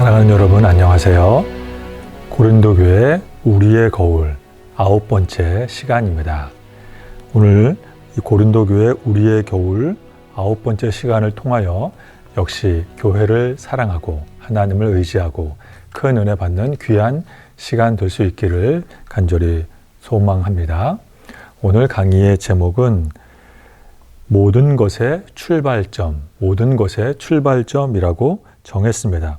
사랑하는 여러분 안녕하세요. 고린도교회 우리의 거울 9번째 시간입니다. 오늘 이 고린도교회 우리의 거울 9번째 시간을 통하여 역시 교회를 사랑하고 하나님을 의지하고 큰 은혜 받는 귀한 시간 될 수 있기를 간절히 소망합니다. 오늘 강의의 제목은 모든 것의 출발점이라고 정했습니다.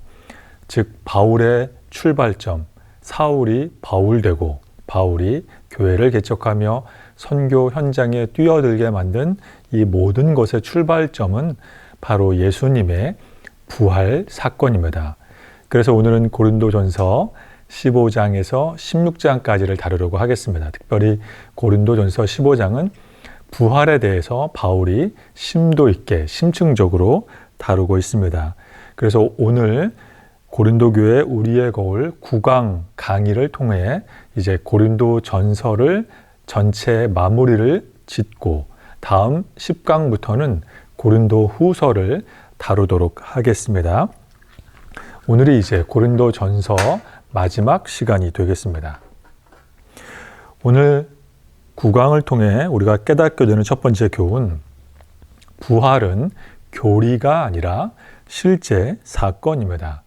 즉 바울의 출발점, 사울이 바울되고 바울이 교회를 개척하며 선교 현장에 뛰어들게 만든 이 모든 것의 출발점은 바로 예수님의 부활 사건입니다. 그래서 오늘은 고린도전서 15장에서 16장까지를 다루려고 하겠습니다. 특별히 고린도전서 15장은 부활에 대해서 바울이 심도 있게 심층적으로 다루고 있습니다. 그래서 오늘 고린도교회 우리의 거울 9강 강의를 통해 이제 고린도전서를 전체 마무리를 짓고 다음 10강부터는 고린도후서를 다루도록 하겠습니다. 오늘이 이제 고린도전서 마지막 시간이 되겠습니다. 오늘 9강을 통해 우리가 깨닫게 되는 첫 번째 교훈, 부활은 교리가 아니라 실제 사건입니다.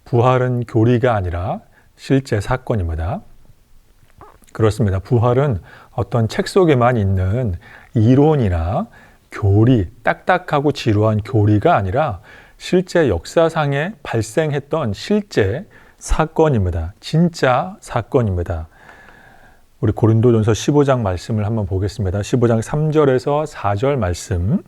부활은 교리가 아니라 실제 사건입니다. 그렇습니다. 부활은 어떤 책 속에만 있는 이론이나 교리, 딱딱하고 지루한 교리가 아니라 실제 역사상에 발생했던 실제 사건입니다. 진짜 사건입니다. 우리 고린도전서 15장 말씀을 한번 보겠습니다. 15장 3절에서 4절 말씀.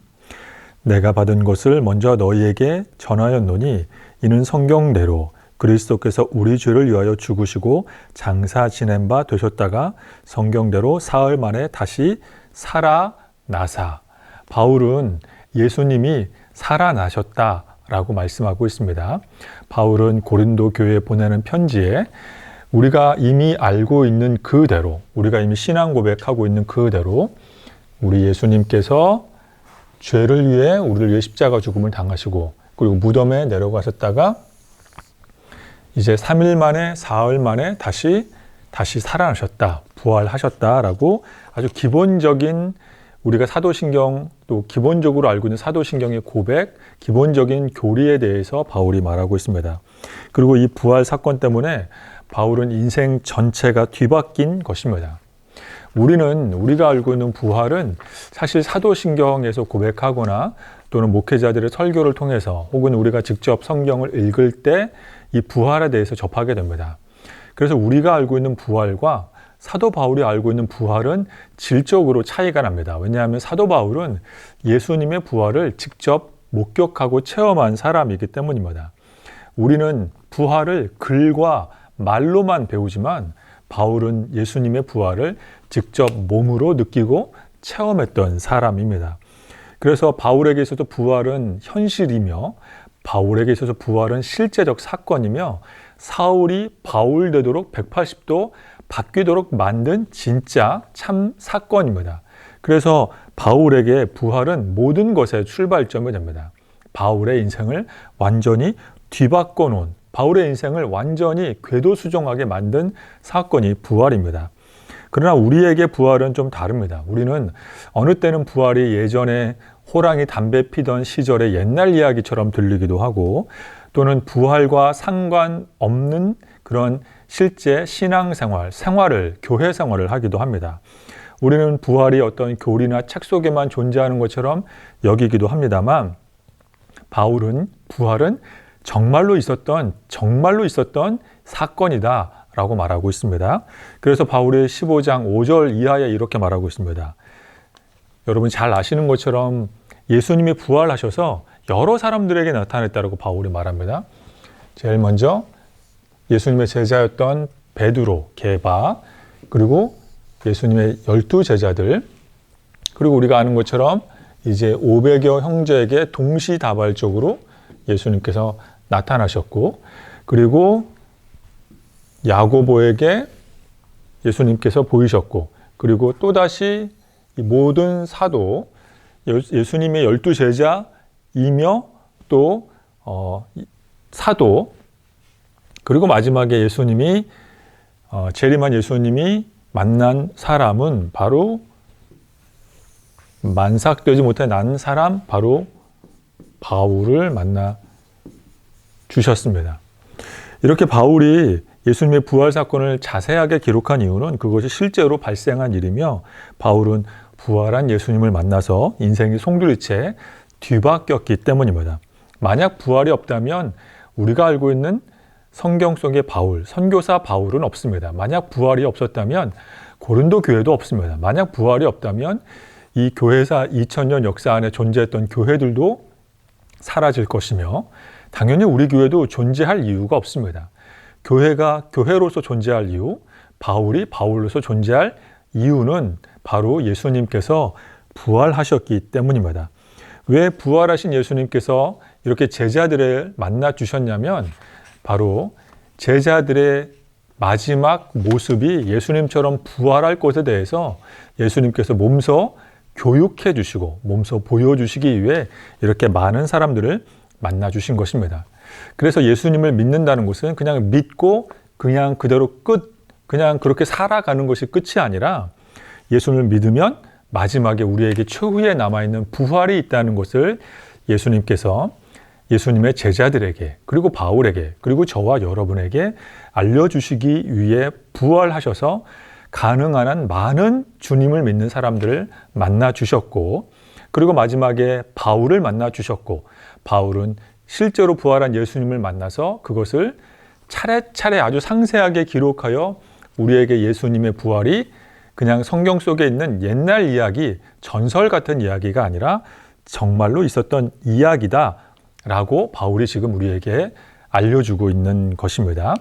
내가 받은 것을 먼저 너희에게 전하였노니 이는 성경대로 그리스도께서 우리 죄를 위하여 죽으시고 장사 지낸 바 되셨다가 성경대로 사흘 만에 다시 살아나사. 바울은 예수님이 살아나셨다라고 말씀하고 있습니다. 바울은 고린도 교회에 보내는 편지에 우리가 이미 알고 있는 그대로, 우리가 이미 신앙 고백하고 있는 그대로 우리 예수님께서 죄를 위해 우리를 위해 십자가 죽음을 당하시고 그리고 무덤에 내려가셨다가 이제 3일 만에 4일 만에 다시 살아나셨다, 부활하셨다라고 아주 기본적인 우리가 사도신경 또 기본적으로 알고 있는 사도신경의 고백, 기본적인 교리에 대해서 바울이 말하고 있습니다. 그리고 이 부활 사건 때문에 바울은 인생 전체가 뒤바뀐 것입니다. 우리가 알고 있는 부활은 사실 사도신경에서 고백하거나 또는 목회자들의 설교를 통해서 혹은 우리가 직접 성경을 읽을 때 이 부활에 대해서 접하게 됩니다. 그래서 우리가 알고 있는 부활과 사도 바울이 알고 있는 부활은 질적으로 차이가 납니다. 왜냐하면 사도 바울은 예수님의 부활을 직접 목격하고 체험한 사람이기 때문입니다. 우리는 부활을 글과 말로만 배우지만 바울은 예수님의 부활을 직접 몸으로 느끼고 체험했던 사람입니다. 그래서 바울에게 있어서 부활은 현실이며 바울에게 있어서 부활은 실제적 사건이며 사울이 바울 되도록 180도 바뀌도록 만든 진짜 참 사건입니다. 그래서 바울에게 부활은 모든 것의 출발점이 됩니다. 바울의 인생을 완전히 뒤바꿔 놓은, 바울의 인생을 완전히 궤도수정하게 만든 사건이 부활입니다. 그러나 우리에게 부활은 좀 다릅니다. 우리는 어느 때는 부활이 예전에 호랑이 담배 피던 시절의 옛날 이야기처럼 들리기도 하고 또는 부활과 상관없는 그런 실제 신앙생활을, 교회 생활을 하기도 합니다. 우리는 부활이 어떤 교리나 책 속에만 존재하는 것처럼 여기기도 합니다만 바울은 부활은 정말로 있었던 사건이다 라고 말하고 있습니다. 그래서 바울의 15장 5절 이하에 이렇게 말하고 있습니다. 여러분 잘 아시는 것처럼 예수님이 부활하셔서 여러 사람들에게 나타났다고 바울이 말합니다. 제일 먼저 예수님의 제자였던 베드로, 게바, 그리고 예수님의 12제자들, 그리고 우리가 아는 것처럼 이제 500여 형제에게 동시다발적으로 예수님께서 나타나셨고, 그리고 야고보에게 예수님께서 보이셨고, 그리고 또다시 이 모든 사도, 예수님의 12제자이며 또 사도 그리고 마지막에 재림한 예수님이 만난 사람은 바로 만삭되지 못해 난 사람, 바로 바울을 만나 주셨습니다. 이렇게 바울이 예수님의 부활 사건을 자세하게 기록한 이유는 그것이 실제로 발생한 일이며, 바울은 부활한 예수님을 만나서 인생이 송두리째 뒤바뀌었기 때문입니다. 만약 부활이 없다면 우리가 알고 있는 성경 속의 바울, 선교사 바울은 없습니다. 만약 부활이 없었다면 고린도 교회도 없습니다. 만약 부활이 없다면 이 교회사 2000년 역사 안에 존재했던 교회들도 사라질 것이며, 당연히 우리 교회도 존재할 이유가 없습니다. 교회가 교회로서 존재할 이유, 바울이 바울로서 존재할 이유는 바로 예수님께서 부활하셨기 때문입니다. 왜 부활하신 예수님께서 이렇게 제자들을 만나 주셨냐면, 바로 제자들의 마지막 모습이 예수님처럼 부활할 것에 대해서 예수님께서 몸소 교육해 주시고 몸소 보여주시기 위해 이렇게 많은 사람들을 만나 주신 것입니다. 그래서 예수님을 믿는다는 것은 그냥 믿고 그냥 그대로 그냥 그렇게 살아가는 것이 끝이 아니라, 예수님을 믿으면 마지막에 우리에게 최후에 남아있는 부활이 있다는 것을 예수님께서 예수님의 제자들에게, 그리고 바울에게, 그리고 저와 여러분에게 알려주시기 위해 부활하셔서 가능한 한 많은 주님을 믿는 사람들을 만나 주셨고, 그리고 마지막에 바울을 만나 주셨고, 바울은 실제로 부활한 예수님을 만나서 그것을 차례차례 아주 상세하게 기록하여 우리에게 예수님의 부활이 그냥 성경 속에 있는 옛날 이야기, 전설 같은 이야기가 아니라 정말로 있었던 이야기다 라고 바울이 지금 우리에게 알려주고 있는 것입니다.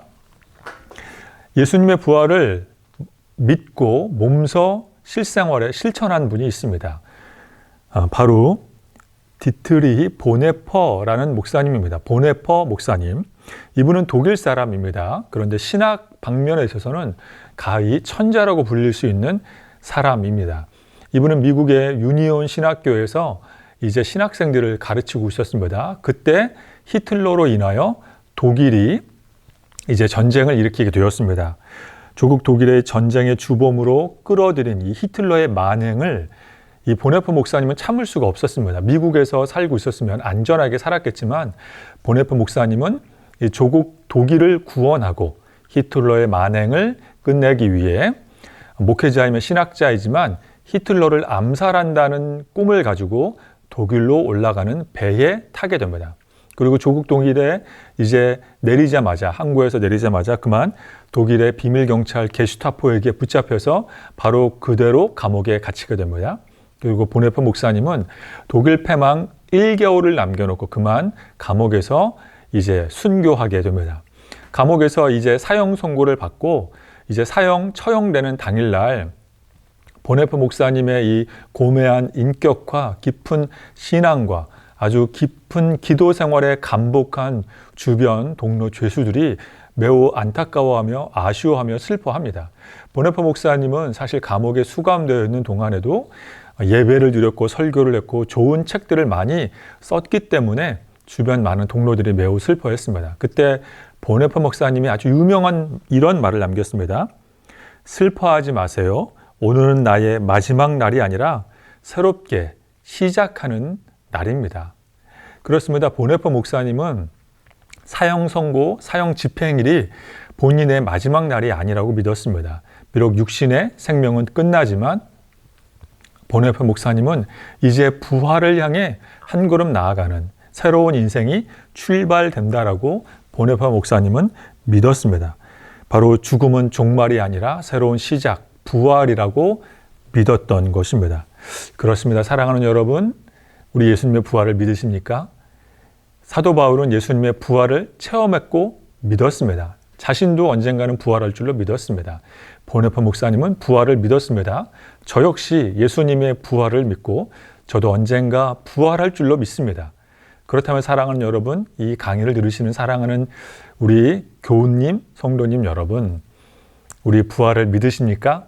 예수님의 부활을 믿고 몸소 실생활에 실천한 분이 있습니다. 바로 디트리히 보네퍼라는 목사님입니다. 보네퍼 목사님. 이분은 독일 사람입니다. 그런데 신학 방면에 있어서는 가히 천재라고 불릴 수 있는 사람입니다. 이분은 미국의 유니온 신학교에서 이제 신학생들을 가르치고 있었습니다. 그때 히틀러로 인하여 독일이 이제 전쟁을 일으키게 되었습니다. 조국 독일의 전쟁의 주범으로 끌어들인 이 히틀러의 만행을 이 보네퍼 목사님은 참을 수가 없었습니다. 미국에서 살고 있었으면 안전하게 살았겠지만, 보네퍼 목사님은 이 조국 독일을 구원하고 히틀러의 만행을 끝내기 위해 목회자이며 신학자이지만 히틀러를 암살한다는 꿈을 가지고 독일로 올라가는 배에 타게 됩니다. 그리고 조국 독일에 이제 항구에서 내리자마자 그만 독일의 비밀경찰 게슈타포에게 붙잡혀서 바로 그대로 감옥에 갇히게 됩니다. 그리고 보네퍼 목사님은 독일 패망 1개월을 남겨놓고 그만 감옥에서 이제 순교하게 됩니다. 감옥에서 이제 사형 선고를 받고 이제 처형되는 당일날 보네퍼 목사님의 이 고매한 인격과 깊은 신앙과 아주 깊은 기도 생활에 감복한 주변 동료 죄수들이 매우 안타까워하며 아쉬워하며 슬퍼합니다. 보네퍼 목사님은 사실 감옥에 수감되어 있는 동안에도 예배를 드렸고 설교를 했고 좋은 책들을 많이 썼기 때문에 주변 많은 동료들이 매우 슬퍼했습니다. 그때 보네퍼 목사님이 아주 유명한 이런 말을 남겼습니다. 슬퍼하지 마세요. 오늘은 나의 마지막 날이 아니라 새롭게 시작하는 날입니다. 그렇습니다. 보네퍼 목사님은 사형 선고, 사형 집행일이 본인의 마지막 날이 아니라고 믿었습니다. 비록 육신의 생명은 끝나지만 보네퍼 목사님은 이제 부활을 향해 한 걸음 나아가는 새로운 인생이 출발된다라고 보네퍼 목사님은 믿었습니다. 바로 죽음은 종말이 아니라 새로운 시작, 부활이라고 믿었던 것입니다. 그렇습니다. 사랑하는 여러분, 우리 예수님의 부활을 믿으십니까? 사도 바울은 예수님의 부활을 체험했고 믿었습니다. 자신도 언젠가는 부활할 줄로 믿었습니다. 보네퍼 목사님은 부활을 믿었습니다. 저 역시 예수님의 부활을 믿고 저도 언젠가 부활할 줄로 믿습니다. 그렇다면 사랑하는 여러분, 이 강의를 들으시는 사랑하는 우리 교우님, 성도님 여러분, 우리 부활을 믿으십니까?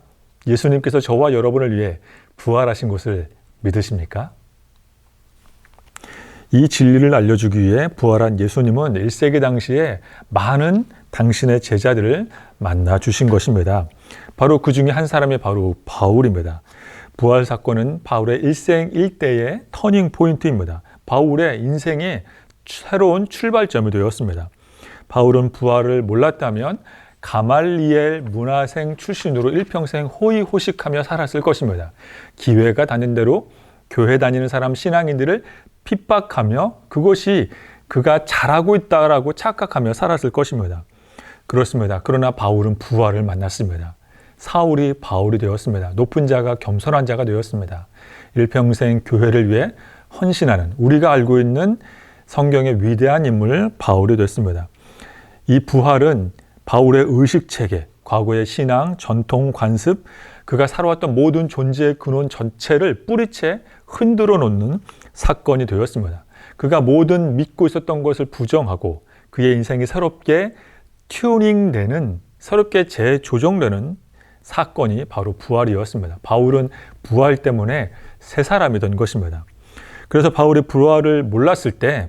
예수님께서 저와 여러분을 위해 부활하신 것을 믿으십니까? 이 진리를 알려주기 위해 부활한 예수님은 1세기 당시에 많은 당신의 제자들을 만나 주신 것입니다. 바로 그 중에 한 사람이 바로 바울입니다. 부활 사건은 바울의 일생일대의 터닝 포인트입니다. 바울의 인생의 새로운 출발점이 되었습니다. 바울은 부활을 몰랐다면 가말리엘 문화생 출신으로 일평생 호의호식하며 살았을 것입니다. 기회가 닿는 대로 교회 다니는 사람 신앙인들을 핍박하며 그것이 그가 잘하고 있다라고 착각하며 살았을 것입니다. 그렇습니다. 그러나 바울은 부활을 만났습니다. 사울이 바울이 되었습니다. 높은 자가 겸손한 자가 되었습니다. 일평생 교회를 위해 헌신하는 우리가 알고 있는 성경의 위대한 인물 바울이 됐습니다. 이 부활은 바울의 의식체계, 과거의 신앙, 전통, 관습, 그가 살아왔던 모든 존재의 근원 전체를 뿌리채 흔들어 놓는 사건이 되었습니다. 그가 모든 믿고 있었던 것을 부정하고 그의 인생이 새롭게 튜닝되는, 새롭게 재조정되는 사건이 바로 부활이었습니다. 바울은 부활 때문에 새 사람이 된 것입니다. 그래서 바울이 부활을 몰랐을 때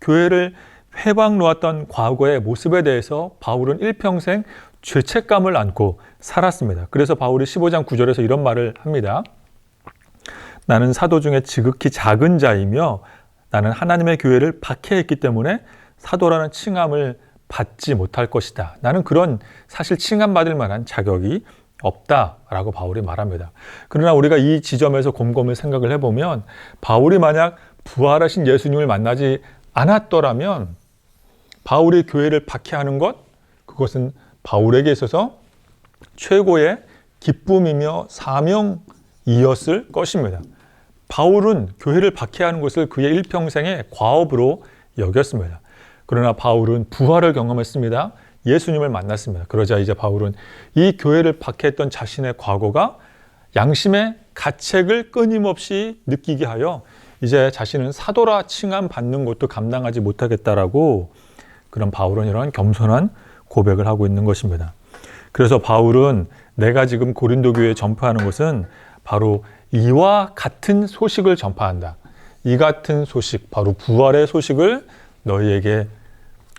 교회를 회방 놓았던 과거의 모습에 대해서 바울은 일평생 죄책감을 안고 살았습니다. 그래서 바울이 15장 9절에서 이런 말을 합니다. 나는 사도 중에 지극히 작은 자이며 나는 하나님의 교회를 박해했기 때문에 사도라는 칭함을 받지 못할 것이다. 나는 그런 사실 칭함받을 만한 자격이 없다라고 바울이 말합니다. 그러나 우리가 이 지점에서 곰곰이 생각을 해보면 바울이 만약 부활하신 예수님을 만나지 않았더라면 바울이 교회를 박해하는 것, 그것은 바울에게 있어서 최고의 기쁨이며 사명이었을 것입니다. 바울은 교회를 박해하는 것을 그의 일평생의 과업으로 여겼습니다. 그러나 바울은 부활을 경험했습니다. 예수님을 만났습니다. 그러자 이제 바울은 이 교회를 박해했던 자신의 과거가 양심의 가책을 끊임없이 느끼게 하여 이제 자신은 사도라 칭함 받는 것도 감당하지 못하겠다라고 그런 바울은 이런 겸손한 고백을 하고 있는 것입니다. 그래서 바울은 내가 지금 고린도 교회에 전파하는 것은 바로 이와 같은 소식을 전파한다. 이 같은 소식, 바로 부활의 소식을 너희에게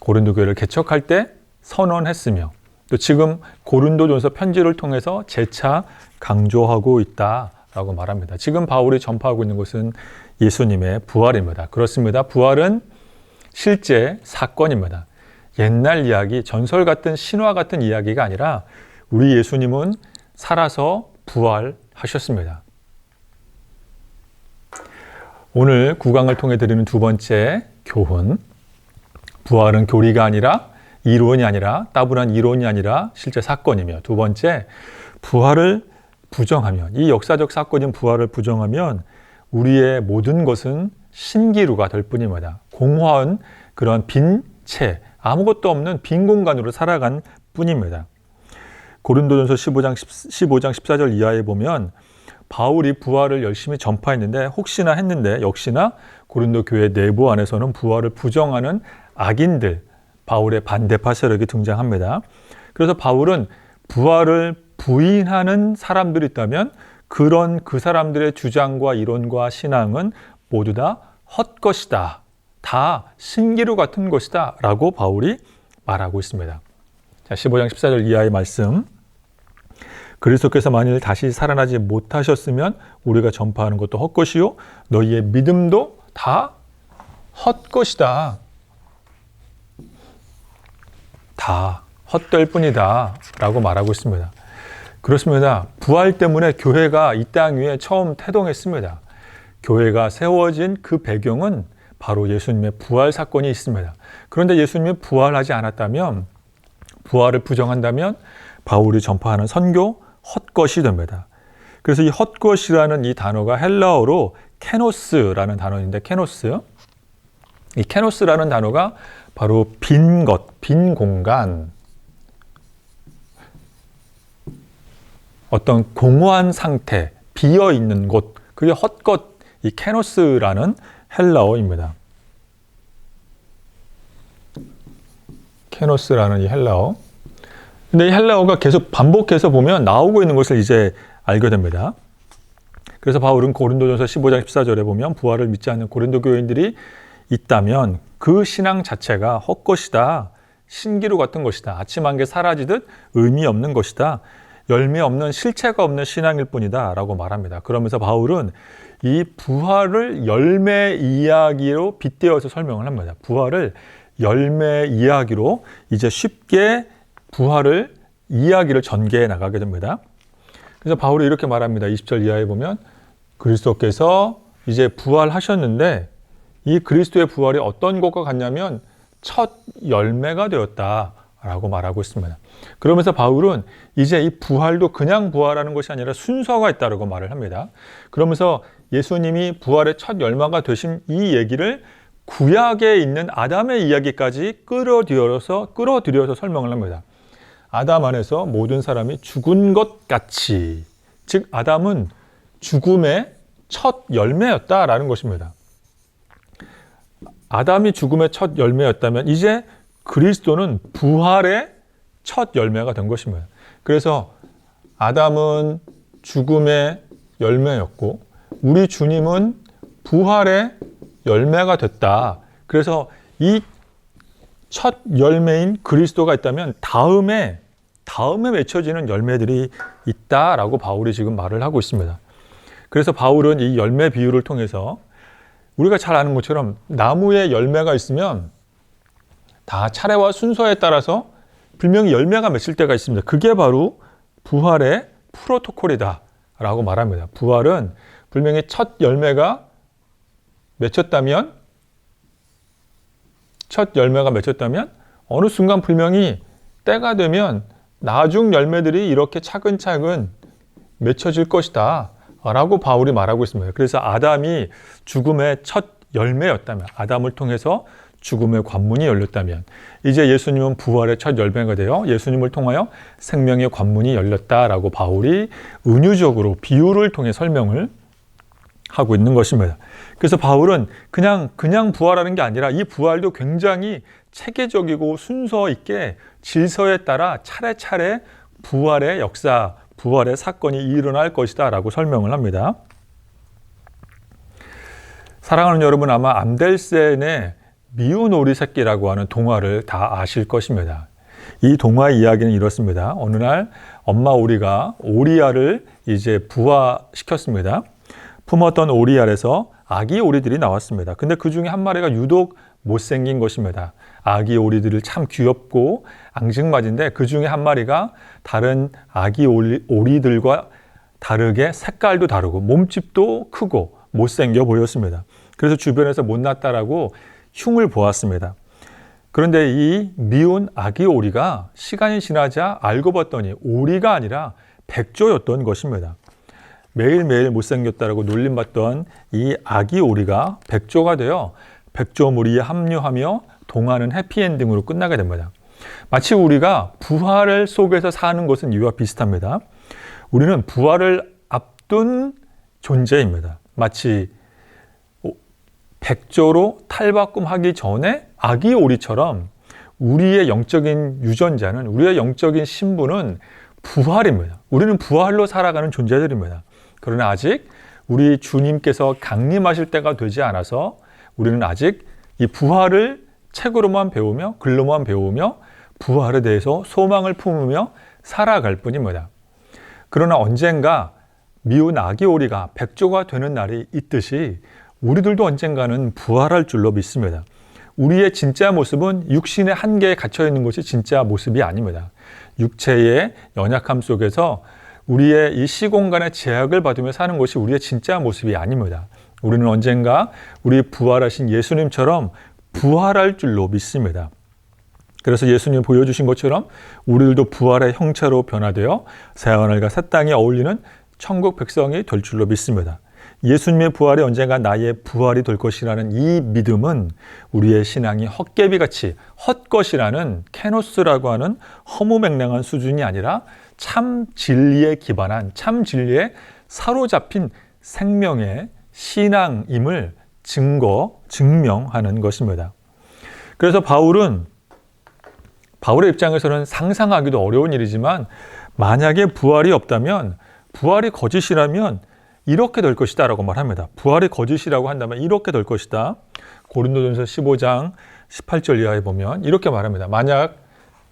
고린도 교회를 개척할 때 선언했으며 또 지금 고린도전서 편지를 통해서 재차 강조하고 있다라고 말합니다. 지금 바울이 전파하고 있는 것은 예수님의 부활입니다. 그렇습니다. 부활은 실제 사건입니다. 옛날 이야기, 전설 같은 신화 같은 이야기가 아니라 우리 예수님은 살아서 부활하셨습니다. 오늘 구강을 통해 드리는 두 번째 교훈, 부활은 교리가 아니라 이론이 아니라 따분한 이론이 아니라 실제 사건이며, 두 번째, 부활을 부정하면, 이 역사적 사건인 부활을 부정하면 우리의 모든 것은 신기루가 될 뿐입니다. 공허한 그런 빈 채, 아무것도 없는 빈 공간으로 살아간 뿐입니다. 고린도전서 15장 14절 이하에 보면 바울이 부활을 열심히 전파했는데 혹시나 했는데 역시나 고린도 교회 내부 안에서는 부활을 부정하는 악인들, 바울의 반대파 세력이 등장합니다. 그래서 바울은 부활을 부인하는 사람들이 있다면 그런 그 사람들의 주장과 이론과 신앙은 모두 다 헛것이다. 다 신기루 같은 것이다. 라고 바울이 말하고 있습니다. 자, 15장 14절 이하의 말씀. 그리스도께서 만일 다시 살아나지 못하셨으면 우리가 전파하는 것도 헛것이요 너희의 믿음도 다 헛것이다. 다 헛될 뿐이다 라고 말하고 있습니다. 그렇습니다. 부활 때문에 교회가 이 땅 위에 처음 태동했습니다. 교회가 세워진 그 배경은 바로 예수님의 부활 사건이 있습니다. 그런데 예수님이 부활하지 않았다면, 부활을 부정한다면 바울이 전파하는 선교 헛것이 됩니다. 그래서 이 헛것이라는 이 단어가 헬라어로 케노스라는 단어인데, 이 케노스라는 단어가 바로 빈 것, 빈 공간, 어떤 공허한 상태, 비어 있는 곳, 그게 헛것, 이 케노스라는 헬라어입니다. 케노스라는 이 헬라어. 근데 이 헬라어가 계속 반복해서 보면 나오고 있는 것을 이제 알게 됩니다. 그래서 바울은 고린도전서 15장 14절에 보면 부활을 믿지 않는 고린도 교인들이 있다면 그 신앙 자체가 헛것이다. 신기루 같은 것이다. 아침 한 개 사라지듯 의미 없는 것이다. 열매 없는 실체가 없는 신앙일 뿐이다 라고 말합니다. 그러면서 바울은 이 부활을 열매 이야기로 빗대어서 설명을 합니다. 부활을 열매 이야기로 이제 쉽게 부활을 이야기를 전개해 나가게 됩니다. 그래서 바울이 이렇게 말합니다. 20절 이하에 보면 그리스도께서 이제 부활하셨는데 이 그리스도의 부활이 어떤 것과 같냐면 첫 열매가 되었다라고 말하고 있습니다. 그러면서 바울은 이제 이 부활도 그냥 부활하는 것이 아니라 순서가 있다라고 말을 합니다. 그러면서 예수님이 부활의 첫 열매가 되신 이 얘기를 구약에 있는 아담의 이야기까지 끌어들여서 설명을 합니다. 아담 안에서 모든 사람이 죽은 것 같이, 즉 아담은 죽음의 첫 열매였다라는 것입니다. 아담이 죽음의 첫 열매였다면 이제 그리스도는 부활의 첫 열매가 된 것입니다. 그래서 아담은 죽음의 열매였고 우리 주님은 부활의 열매가 됐다. 그래서 이 첫 열매인 그리스도가 있다면 다음에 맺혀지는 열매들이 있다라고 바울이 지금 말을 하고 있습니다. 그래서 바울은 이 열매 비유를 통해서 우리가 잘 아는 것처럼 나무에 열매가 있으면 다 차례와 순서에 따라서 분명히 열매가 맺힐 때가 있습니다. 그게 바로 부활의 프로토콜이다 라고 말합니다. 부활은 분명히 첫 열매가 맺혔다면 어느 순간 분명히 때가 되면 나중 열매들이 이렇게 차근차근 맺혀질 것이다 라고 바울이 말하고 있습니다. 그래서 아담이 죽음의 첫 열매였다면, 아담을 통해서 죽음의 관문이 열렸다면 이제 예수님은 부활의 첫 열매가 되어 예수님을 통하여 생명의 관문이 열렸다라고 바울이 은유적으로 비유를 통해 설명을 하고 있는 것입니다. 그래서 바울은 그냥 부활하는 게 아니라 이 부활도 굉장히 체계적이고 순서 있게 질서에 따라 차례차례 부활의 역사, 부활의 사건이 일어날 것이다 라고 설명을 합니다. 사랑하는 여러분, 아마 암델센의 미운 오리 새끼라고 하는 동화를 다 아실 것입니다. 이 동화의 이야기는 이렇습니다. 어느 날 엄마 오리가 오리알을 이제 부화시켰습니다. 품었던 오리알에서 아기 오리들이 나왔습니다. 근데 그 중에 한 마리가 유독 못생긴 것입니다. 아기 오리들을 참 귀엽고 앙증맞은데 그 중에 한 마리가 다른 아기 오리들과 다르게 색깔도 다르고 몸집도 크고 못생겨 보였습니다. 그래서 주변에서 못났다라고 흉을 보았습니다. 그런데 이 미운 아기 오리가 시간이 지나자 알고 봤더니 오리가 아니라 백조였던 것입니다. 매일매일 못생겼다라고 놀림받던 이 아기 오리가 백조가 되어 백조 무리에 합류하며 동화는 해피엔딩으로 끝나게 됩니다. 마치 우리가 부활을 속에서 사는 것은 이와 비슷합니다. 우리는 부활을 앞둔 존재입니다. 마치 백조로 탈바꿈하기 전에 아기 오리처럼 우리의 영적인 유전자는, 우리의 영적인 신분은 부활입니다. 우리는 부활로 살아가는 존재들입니다. 그러나 아직 우리 주님께서 강림하실 때가 되지 않아서 우리는 아직 이 부활을 책으로만 배우며 글로만 배우며 부활에 대해서 소망을 품으며 살아갈 뿐입니다. 그러나 언젠가 미운 아기 오리가 백조가 되는 날이 있듯이 우리들도 언젠가는 부활할 줄로 믿습니다. 우리의 진짜 모습은 육신의 한계에 갇혀 있는 것이 진짜 모습이 아닙니다. 육체의 연약함 속에서 우리의 이 시공간의 제약을 받으며 사는 것이 우리의 진짜 모습이 아닙니다. 우리는 언젠가 우리 부활하신 예수님처럼 부활할 줄로 믿습니다. 그래서 예수님이 보여주신 것처럼 우리들도 부활의 형체로 변화되어 새하늘과 새 땅에 어울리는 천국 백성이 될 줄로 믿습니다. 예수님의 부활이 언젠가 나의 부활이 될 것이라는 이 믿음은 우리의 신앙이 헛개비같이 헛것이라는 케노스라고 하는 허무맹랑한 수준이 아니라 참 진리에 기반한, 참 진리에 사로잡힌 생명의 신앙임을 증명하는 것입니다. 그래서 바울의 입장에서는 상상하기도 어려운 일이지만 만약에 부활이 없다면, 부활이 거짓이라면 이렇게 될 것이다 라고 말합니다. 부활이 거짓이라고 한다면 이렇게 될 것이다. 고린도전서 15장 18절 이하에 보면 이렇게 말합니다. 만약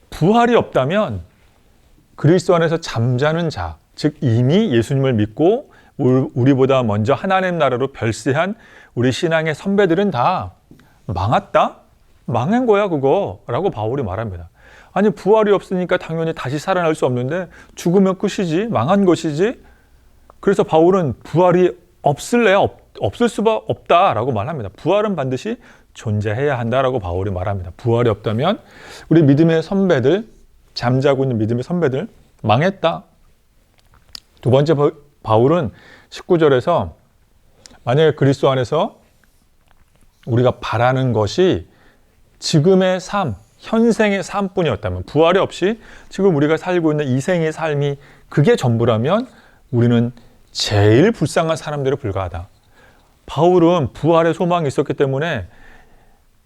부활이 없다면 그리스도 안에서 잠자는 자, 즉 이미 예수님을 믿고 우리보다 먼저 하나님 나라로 별세한 우리 신앙의 선배들은 다 망했다? 망한 거야 그거 라고 바울이 말합니다. 아니 부활이 없으니까 당연히 다시 살아날 수 없는데 죽으면 끝이지, 망한 것이지. 그래서 바울은 부활이 없을 수가 없다라고 말합니다. 부활은 반드시 존재해야 한다라고 바울이 말합니다. 부활이 없다면 우리 믿음의 선배들, 잠자고 있는 믿음의 선배들 망했다. 두 번째, 바울은 19절에서 만약에 그리스도 안에서 우리가 바라는 것이 지금의 삶, 현생의 삶뿐이었다면, 부활이 없이 지금 우리가 살고 있는 이 생의 삶이 그게 전부라면 우리는 제일 불쌍한 사람들에 불과하다. 바울은 부활의 소망이 있었기 때문에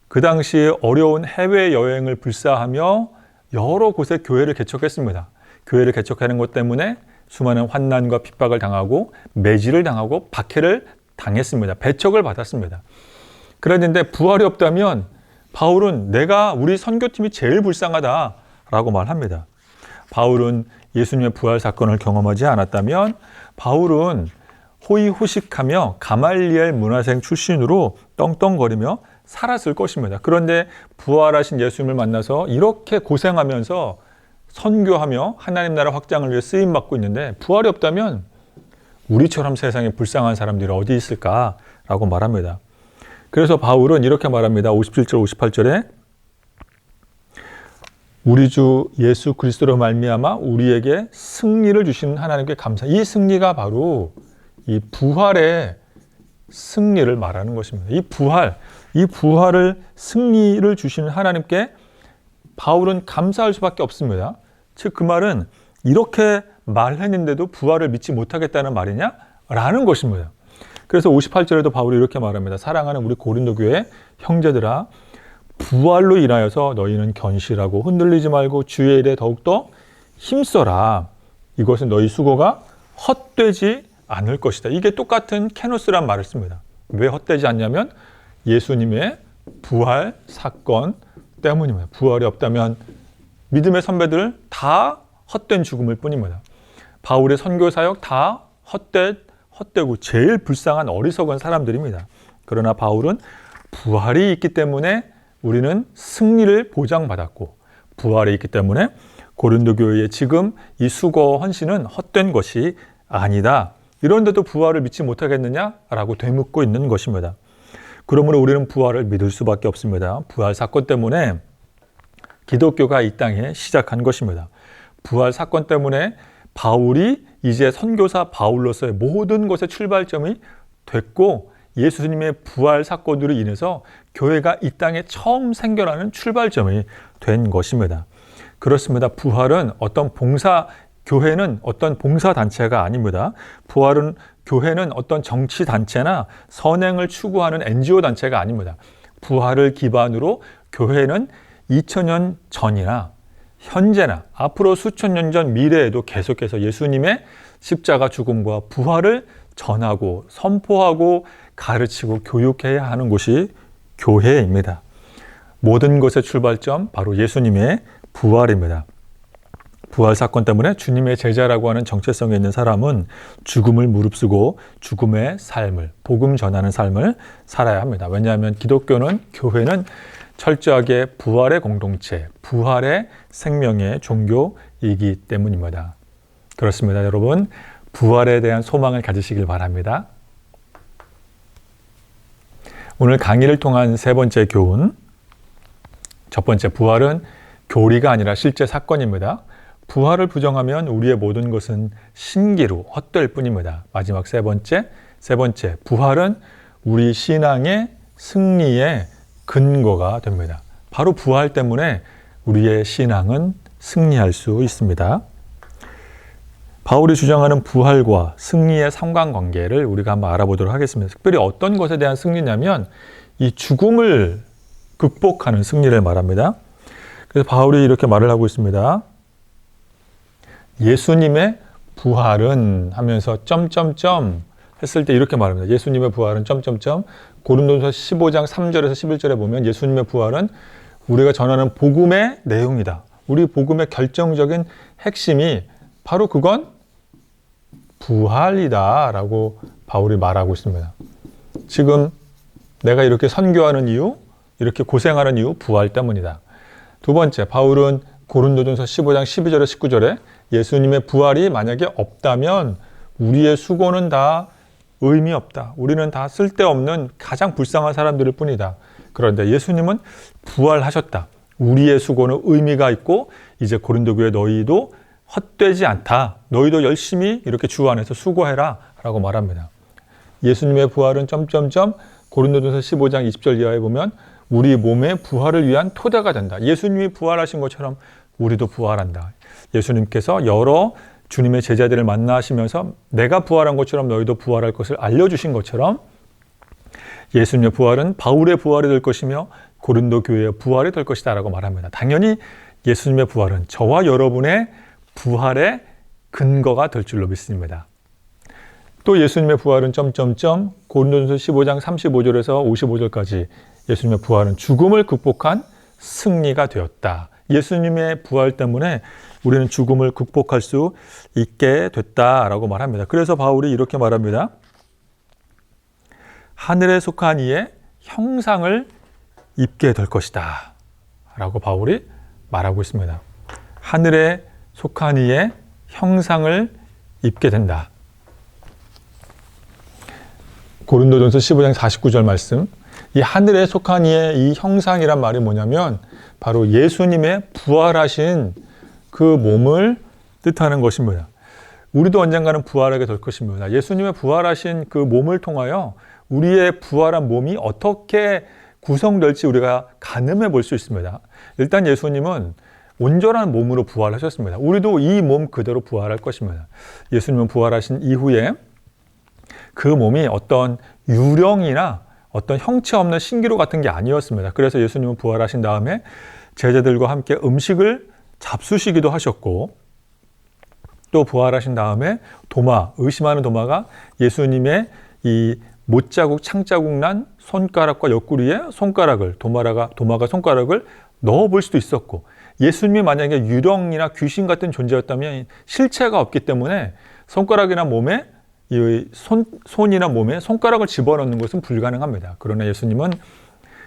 그 당시에 어려운 해외여행을 불사하며 여러 곳에 교회를 개척했습니다. 교회를 개척하는 것 때문에 수많은 환난과 핍박을 당하고 매질을 당하고 박해를 당했습니다. 배척을 받았습니다. 그랬는데 부활이 없다면 바울은 우리 선교팀이 제일 불쌍하다라고 말합니다. 바울은 예수님의 부활 사건을 경험하지 않았다면 바울은 호의호식하며 가말리엘 문화생 출신으로 떵떵거리며 살았을 것입니다. 그런데 부활하신 예수님을 만나서 이렇게 고생하면서 선교하며 하나님 나라 확장을 위해 쓰임받고 있는데 부활이 없다면 우리처럼 세상에 불쌍한 사람들이 어디 있을까라고 말합니다. 그래서 바울은 이렇게 말합니다. 57절, 58절에 우리 주 예수 그리스도로 말미암아 우리에게 승리를 주시는 하나님께 감사. 이 승리가 바로 이 부활의 승리를 말하는 것입니다. 이 부활을 승리를 주시는 하나님께 바울은 감사할 수밖에 없습니다. 즉 그 말은 이렇게 말했는데도 부활을 믿지 못하겠다는 말이냐? 라는 것입니다. 그래서 58절에도 바울이 이렇게 말합니다. 사랑하는 우리 고린도 교회 형제들아, 부활로 인하여서 너희는 견실하고 흔들리지 말고 주의 일에 더욱더 힘써라. 이것은 너희 수고가 헛되지 않을 것이다. 이게 똑같은 케노스란 말을 씁니다. 왜 헛되지 않냐면 예수님의 부활 사건 때문입니다. 부활이 없다면 믿음의 선배들 다 헛된 죽음일 뿐입니다. 바울의 선교 사역 다 헛되고 제일 불쌍한 어리석은 사람들입니다. 그러나 바울은 부활이 있기 때문에 우리는 승리를 보장받았고 부활이 있기 때문에 고린도 교회의 지금 이 수고 헌신은 헛된 것이 아니다. 이런데도 부활을 믿지 못하겠느냐라고 되묻고 있는 것입니다. 그러므로 우리는 부활을 믿을 수밖에 없습니다. 부활 사건 때문에 기독교가 이 땅에 시작한 것입니다. 부활 사건 때문에 바울이 이제 선교사 바울로서의 모든 것의 출발점이 됐고 예수님의 부활 사건으로 인해서 교회가 이 땅에 처음 생겨나는 출발점이 된 것입니다. 그렇습니다. 부활은 교회는 어떤 봉사단체가 아닙니다. 교회는 어떤 정치단체나 선행을 추구하는 NGO 단체가 아닙니다. 부활을 기반으로 교회는 2000년 전이나 현재나 앞으로 수천 년 전 미래에도 계속해서 예수님의 십자가 죽음과 부활을 전하고 선포하고 가르치고 교육해야 하는 곳이 교회입니다. 모든 것의 출발점 바로 예수님의 부활입니다. 부활 사건 때문에 주님의 제자라고 하는 정체성에 있는 사람은 죽음을 무릅쓰고 죽음의 삶을, 복음 전하는 삶을 살아야 합니다. 왜냐하면 교회는 철저하게 부활의 공동체, 부활의 생명의 종교이기 때문입니다. 그렇습니다. 여러분, 부활에 대한 소망을 가지시길 바랍니다. 오늘 강의를 통한 세 번째 교훈, 첫 번째, 부활은 교리가 아니라 실제 사건입니다. 부활을 부정하면 우리의 모든 것은 신기루, 헛될 뿐입니다. 마지막 세 번째, 부활은 우리 신앙의 승리의 근거가 됩니다. 바로 부활 때문에 우리의 신앙은 승리할 수 있습니다. 바울이 주장하는 부활과 승리의 상관관계를 우리가 한번 알아보도록 하겠습니다. 특별히 어떤 것에 대한 승리냐면 이 죽음을 극복하는 승리를 말합니다. 그래서 바울이 이렇게 말을 하고 있습니다. 예수님의 부활은 하면서 했을 때 이렇게 말합니다. 예수님의 부활은 점점점 고린도전서 15장 3절에서 11절에 보면 예수님의 부활은 우리가 전하는 복음의 내용이다. 우리 복음의 결정적인 핵심이 바로 그건 부활이다 라고 바울이 말하고 있습니다. 지금 내가 이렇게 선교하는 이유, 이렇게 고생하는 이유 부활 때문이다. 두 번째, 바울은 고린도전서 15장 12절에 19절에 예수님의 부활이 만약에 없다면 우리의 수고는 다 의미 없다. 우리는 다 쓸데없는 가장 불쌍한 사람들일 뿐이다. 그런데 예수님은 부활하셨다. 우리의 수고는 의미가 있고 이제 고린도 교회 너희도 헛되지 않다. 너희도 열심히 이렇게 주 안에서 수고해라 라고 말합니다. 예수님의 부활은 점점점 고린도전서 15장 20절 이하에 보면 우리 몸의 부활을 위한 토대가 된다. 예수님이 부활하신 것처럼 우리도 부활한다. 예수님께서 여러 주님의 제자들을 만나시면서 내가 부활한 것처럼 너희도 부활할 것을 알려주신 것처럼 예수님의 부활은 바울의 부활이 될 것이며 고린도 교회의 부활이 될 것이다 라고 말합니다. 당연히 예수님의 부활은 저와 여러분의 부활의 근거가 될 줄로 믿습니다. 또 예수님의 부활은 점점점 고린도전서 15장 35절에서 55절까지 예수님의 부활은 죽음을 극복한 승리가 되었다. 예수님의 부활 때문에 우리는 죽음을 극복할 수 있게 됐다라고 말합니다. 그래서 바울이 이렇게 말합니다. 하늘에 속한 이의 형상을 입게 될 것이다 라고 바울이 말하고 있습니다. 하늘에 속한 이의 형상을 입게 된다. 고린도전서 15장 49절 말씀, 이 하늘에 속한 이의 이 형상이란 말이 뭐냐면 바로 예수님의 부활하신 그 몸을 뜻하는 것입니다. 우리도 언젠가는 부활하게 될 것입니다. 예수님의 부활하신 그 몸을 통하여 우리의 부활한 몸이 어떻게 구성될지 우리가 가늠해 볼 수 있습니다. 일단 예수님은 온전한 몸으로 부활하셨습니다. 우리도 이 몸 그대로 부활할 것입니다. 예수님은 부활하신 이후에 그 몸이 어떤 유령이나 어떤 형체 없는 신기루 같은 게 아니었습니다. 그래서 예수님은 부활하신 다음에 제자들과 함께 음식을 잡수시기도 하셨고 또 부활하신 다음에 의심하는 도마가 예수님의 이 못자국, 창자국 난 손가락과 옆구리에 도마가 손가락을 넣어볼 수도 있었고 예수님이 만약에 유령이나 귀신 같은 존재였다면 실체가 없기 때문에 손가락이나 몸에 손이나 몸에 손가락을 집어넣는 것은 불가능합니다. 그러나 예수님은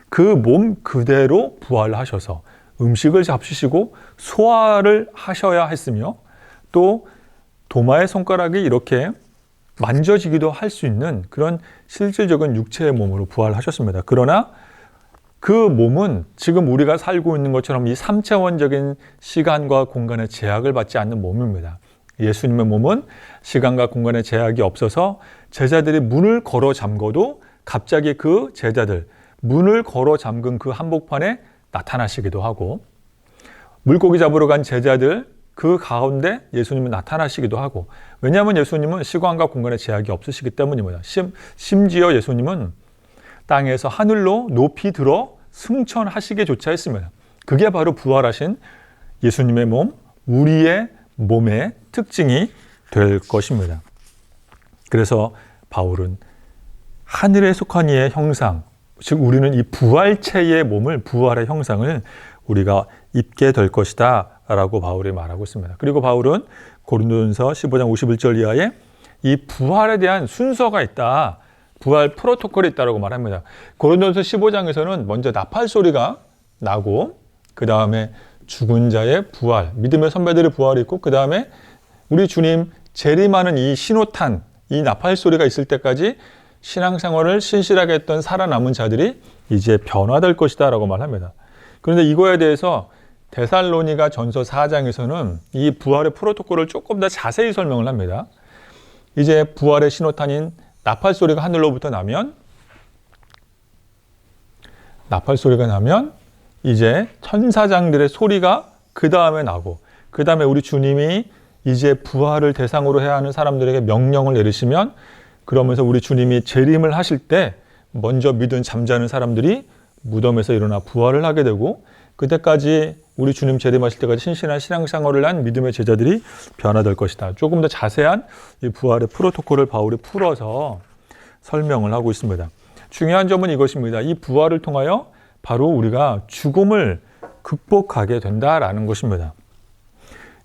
그 몸 그대로 부활하셔서 음식을 잡수시고 소화를 하셔야 했으며 또 도마의 손가락이 이렇게 만져지기도 할 수 있는 그런 실질적인 육체의 몸으로 부활하셨습니다. 그러나 그 몸은 지금 우리가 살고 있는 것처럼 이 3차원적인 시간과 공간의 제약을 받지 않는 몸입니다. 예수님의 몸은 시간과 공간의 제약이 없어서 제자들이 문을 걸어 잠궈도 갑자기 그 제자들, 문을 걸어 잠근 그 한복판에 나타나시기도 하고 물고기 잡으러 간 제자들 그 가운데 예수님은 나타나시기도 하고 왜냐하면 예수님은 시간과 공간의 제약이 없으시기 때문입니다. 심지어 예수님은 땅에서 하늘로 높이 들어 승천하시기조차 했습니다. 그게 바로 부활하신 예수님의 몸, 우리의 몸의 특징이 될 것입니다. 그래서 바울은 하늘에 속한 이의 형상, 즉 우리는 이 부활체의 몸을, 부활의 형상을 우리가 입게 될 것이다 라고 바울이 말하고 있습니다. 그리고 바울은 고린도전서 15장 51절 이하에 이 부활에 대한 순서가 있다. 부활 프로토콜이 있다고 말합니다. 고린도전서 15장에서는 먼저 나팔 소리가 나고 그 다음에 죽은 자의 부활, 믿음의 선배들의 부활이 있고 그 다음에 우리 주님 재림하는 이 신호탄, 이 나팔 소리가 있을 때까지 신앙생활을 신실하게 했던 살아남은 자들이 이제 변화될 것이다 라고 말합니다. 그런데 이거에 대해서 데살로니가 전서 4장에서는 이 부활의 프로토콜을 조금 더 자세히 설명을 합니다. 이제 부활의 신호탄인 나팔 소리가 하늘로부터 나면 이제 천사장들의 소리가 그 다음에 나고 그 다음에 우리 주님이 이제 부활을 대상으로 해야 하는 사람들에게 명령을 내리시면 그러면서 우리 주님이 재림을 하실 때 먼저 믿은 잠자는 사람들이 무덤에서 일어나 부활을 하게 되고 그때까지 우리 주님 재림하실 때까지 신실한 신앙생활을 한 믿음의 제자들이 변화될 것이다. 조금 더 자세한 이 부활의 프로토콜을 바울이 풀어서 설명을 하고 있습니다. 중요한 점은 이것입니다. 이 부활을 통하여 바로 우리가 죽음을 극복하게 된다라는 것입니다.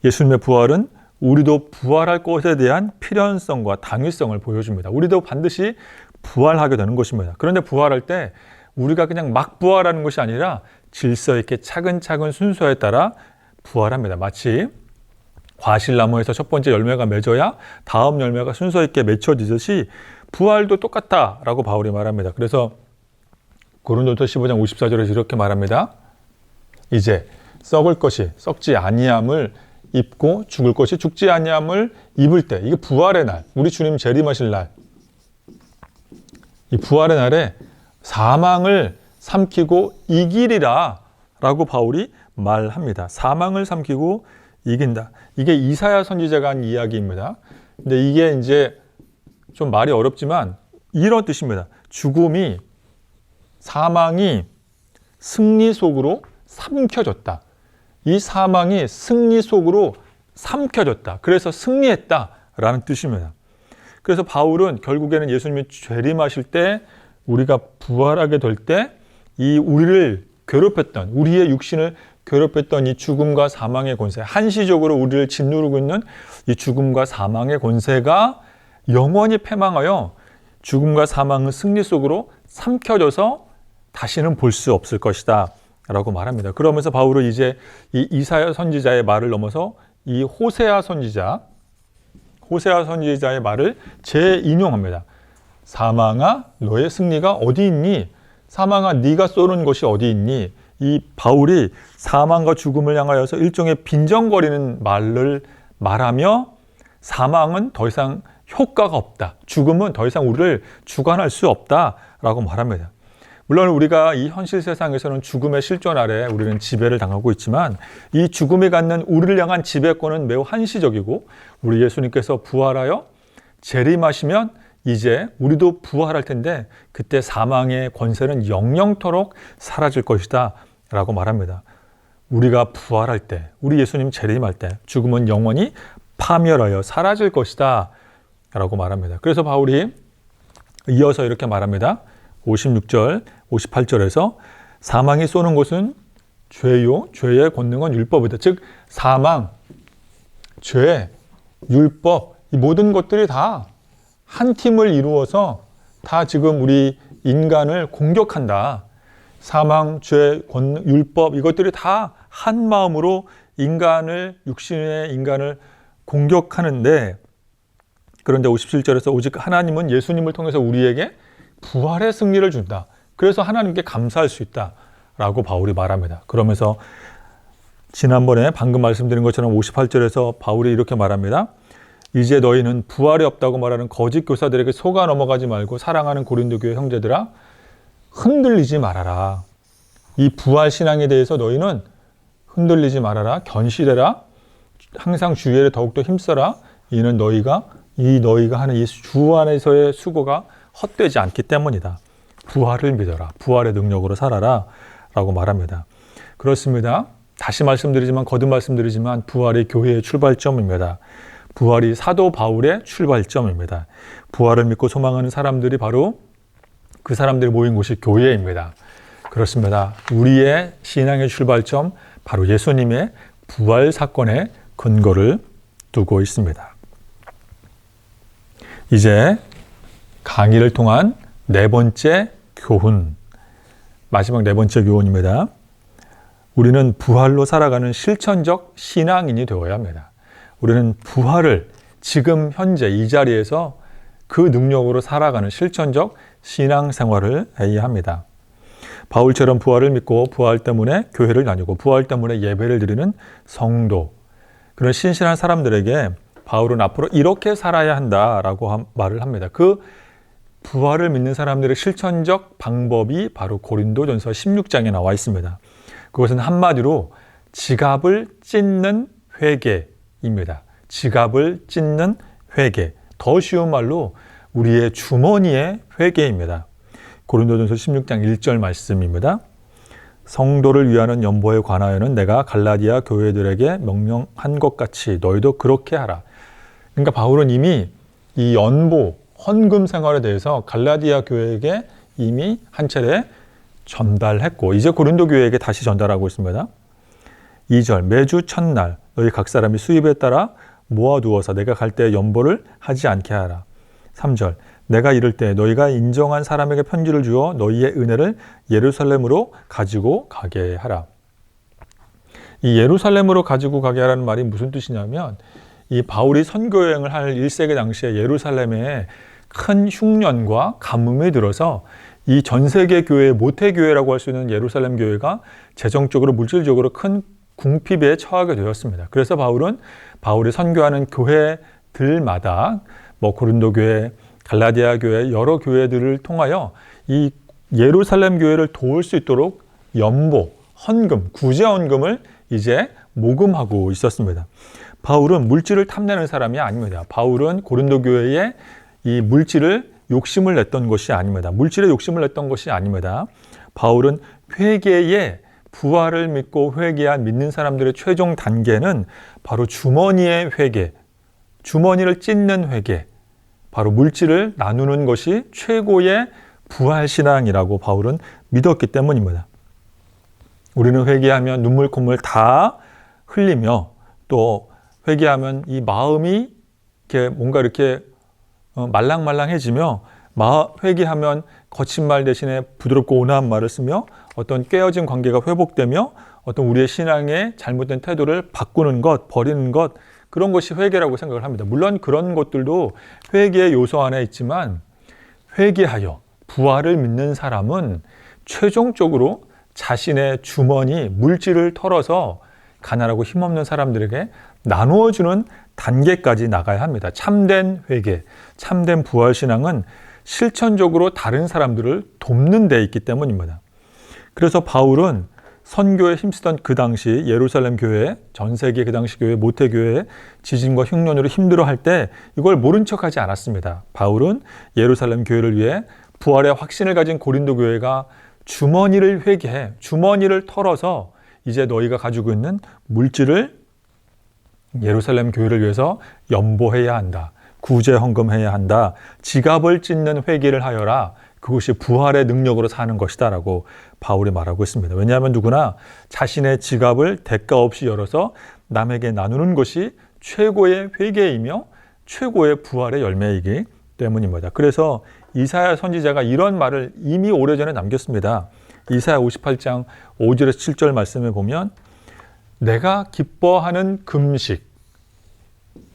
예수님의 부활은 우리도 부활할 것에 대한 필연성과 당위성을 보여줍니다. 우리도 반드시 부활하게 되는 것입니다. 그런데 부활할 때 우리가 그냥 막 부활하는 것이 아니라 질서 있게 차근차근 순서에 따라 부활합니다. 마치 과실나무에서 첫 번째 열매가 맺어야 다음 열매가 순서 있게 맺혀지듯이 부활도 똑같다라고 바울이 말합니다. 그래서 고린도서 15장 54절에서 이렇게 말합니다. 이제 썩을 것이 썩지 아니함을 입고 죽을 것이 죽지 아니함을 입을 때, 이게 부활의 날, 우리 주님 재림하실 날, 이 부활의 날에 사망을 삼키고 이기리라 라고 바울이 말합니다. 사망을 삼키고 이긴다. 이게 이사야 선지자가 한 이야기입니다. 근데 이게 이제 좀 말이 어렵지만 이런 뜻입니다. 죽음이, 사망이 승리 속으로 삼켜졌다. 이 사망이 승리 속으로 삼켜졌다. 그래서 승리했다라는 뜻입니다. 그래서 바울은 결국에는 예수님이 재림하실 때 우리가 부활하게 될 때 이 우리를 괴롭혔던, 우리의 육신을 괴롭혔던 이 죽음과 사망의 권세, 한시적으로 우리를 짓누르고 있는 이 죽음과 사망의 권세가 영원히 패망하여 죽음과 사망의 승리 속으로 삼켜져서 다시는 볼 수 없을 것이다 라고 말합니다. 그러면서 바울은 이제 이 이사야 선지자의 말을 넘어서 이 호세아 선지자의 말을 재인용합니다. 사망아, 너의 승리가 어디 있니? 사망아, 네가 쏘는 것이 어디 있니? 이 바울이 사망과 죽음을 향하여서 일종의 빈정거리는 말을 말하며 사망은 더 이상 효과가 없다. 죽음은 더 이상 우리를 주관할 수 없다라고 말합니다. 물론 우리가 이 현실 세상에서는 죽음의 실존 아래 우리는 지배를 당하고 있지만 이 죽음이 갖는 우리를 향한 지배권은 매우 한시적이고 우리 예수님께서 부활하여 재림하시면 이제 우리도 부활할 텐데 그때 사망의 권세는 영영토록 사라질 것이다 라고 말합니다. 우리가 부활할 때, 우리 예수님 재림할 때 죽음은 영원히 파멸하여 사라질 것이다 라고 말합니다. 그래서 바울이 이어서 이렇게 말합니다. 56절, 58절에서 사망이 쏘는 것은 죄요, 죄의 권능은 율법이다. 즉 사망, 죄, 율법, 이 모든 것들이 다 한 팀을 이루어서 다 지금 우리 인간을 공격한다. 사망, 죄, 권능, 율법 이것들이 다 한 마음으로 육신의 인간을 공격하는데 그런데 57절에서 오직 하나님은 예수님을 통해서 우리에게 부활의 승리를 준다. 그래서 하나님께 감사할 수 있다라고 바울이 말합니다. 그러면서 지난번에 방금 말씀드린 것처럼 58절에서 바울이 이렇게 말합니다. 이제 너희는 부활이 없다고 말하는 거짓 교사들에게 속아 넘어가지 말고 사랑하는 고린도 교회 형제들아 흔들리지 말아라. 이 부활 신앙에 대해서 너희는 흔들리지 말아라. 견실해라. 항상 주의에 더욱더 힘써라. 이는 너희가 하는 이 주 안에서의 수고가 헛되지 않기 때문이다. 부활을 믿어라. 부활의 능력으로 살아라. 라고 말합니다. 그렇습니다. 다시 말씀드리지만 거듭 말씀드리지만 부활이 교회의 출발점입니다. 부활이 사도 바울의 출발점입니다. 부활을 믿고 소망하는 사람들이 바로 그 사람들이 모인 곳이 교회입니다. 그렇습니다. 우리의 신앙의 출발점 바로 예수님의 부활 사건에 근거를 두고 있습니다. 이제 강의를 통한 네 번째 교훈, 마지막 네 번째 교훈입니다. 우리는 부활로 살아가는 실천적 신앙인이 되어야 합니다. 우리는 부활을 지금 현재 이 자리에서 그 능력으로 살아가는 실천적 신앙생활을 해야 합니다. 바울처럼 부활을 믿고 부활 때문에 교회를 다니고 부활 때문에 예배를 드리는 성도, 그런 신실한 사람들에게 바울은 앞으로 이렇게 살아야 한다라고 말을 합니다. 그 부활을 믿는 사람들의 실천적 방법이 바로 고린도전서 16장에 나와 있습니다. 그것은 한마디로 지갑을 찢는 회개입니다. 지갑을 찢는 회개. 더 쉬운 말로 우리의 주머니의 회개입니다. 고린도전서 16장 1절 말씀입니다. 성도를 위하는 연보에 관하여는 내가 갈라디아 교회들에게 명령한 것 같이 너희도 그렇게 하라. 그러니까 바울은 이미 이 연보, 헌금 생활에 대해서 갈라디아 교회에게 이미 한 차례 전달했고 이제 고린도 교회에게 다시 전달하고 있습니다. 2절 매주 첫날 너희 각 사람이 수입에 따라 모아두어서 내가 갈 때 연보를 하지 않게 하라. 3절 내가 이를 때 너희가 인정한 사람에게 편지를 주어 너희의 은혜를 예루살렘으로 가지고 가게 하라. 이 예루살렘으로 가지고 가게 하라는 말이 무슨 뜻이냐면 이 바울이 선교여행을 할 1세기 당시에 예루살렘에 큰 흉년과 가뭄이 들어서 이 전 세계 교회의 모태교회라고 할 수 있는 예루살렘 교회가 재정적으로 물질적으로 큰 궁핍에 처하게 되었습니다. 그래서 바울이 선교하는 교회들마다 고린도 교회, 갈라디아 교회 여러 교회들을 통하여 이 예루살렘 교회를 도울 수 있도록 연보, 헌금, 구제 헌금을 이제 모금하고 있었습니다. 바울은 물질을 탐내는 사람이 아닙니다. 바울은 고린도 교회에 이 물질을 욕심을 냈던 것이 아닙니다. 물질에 욕심을 냈던 것이 아닙니다. 바울은 회개에 부활을 믿고 회개한 믿는 사람들의 최종 단계는 바로 주머니의 회개, 주머니를 찢는 회개, 바로 물질을 나누는 것이 최고의 부활신앙이라고 바울은 믿었기 때문입니다. 우리는 회개하면 눈물 콧물 다 흘리며 또 회개하면 이 마음이 이렇게 말랑말랑해지며 회개하면 거친 말 대신에 부드럽고 온화한 말을 쓰며 어떤 깨어진 관계가 회복되며 어떤 우리의 신앙의 잘못된 태도를 바꾸는 것, 버리는 것, 그런 것이 회개라고 생각을 합니다. 물론 그런 것들도 회개의 요소 안에 있지만 회개하여 부활을 믿는 사람은 최종적으로 자신의 주머니, 물질을 털어서 가난하고 힘없는 사람들에게 나누어주는 단계까지 나가야 합니다. 참된 회개, 참된 부활신앙은 실천적으로 다른 사람들을 돕는 데 있기 때문입니다. 그래서 바울은 선교에 힘쓰던 그 당시 예루살렘 교회, 전 세계 그 당시 교회, 모태교회 지진과 흉년으로 힘들어할 때 이걸 모른 척하지 않았습니다. 바울은 예루살렘 교회를 위해 부활의 확신을 가진 고린도 교회가 주머니를 회개해, 주머니를 털어서 이제 너희가 가지고 있는 물질을 예루살렘 교회를 위해서 연보해야 한다. 구제 헌금해야 한다. 지갑을 찢는 회개를 하여라. 그것이 부활의 능력으로 사는 것이다 라고 바울이 말하고 있습니다. 왜냐하면 누구나 자신의 지갑을 대가 없이 열어서 남에게 나누는 것이 최고의 회개이며 최고의 부활의 열매이기 때문입니다. 그래서 이사야 선지자가 이런 말을 이미 오래전에 남겼습니다. 이사야 58장 5절에서 7절 말씀에 보면 내가 기뻐하는 금식,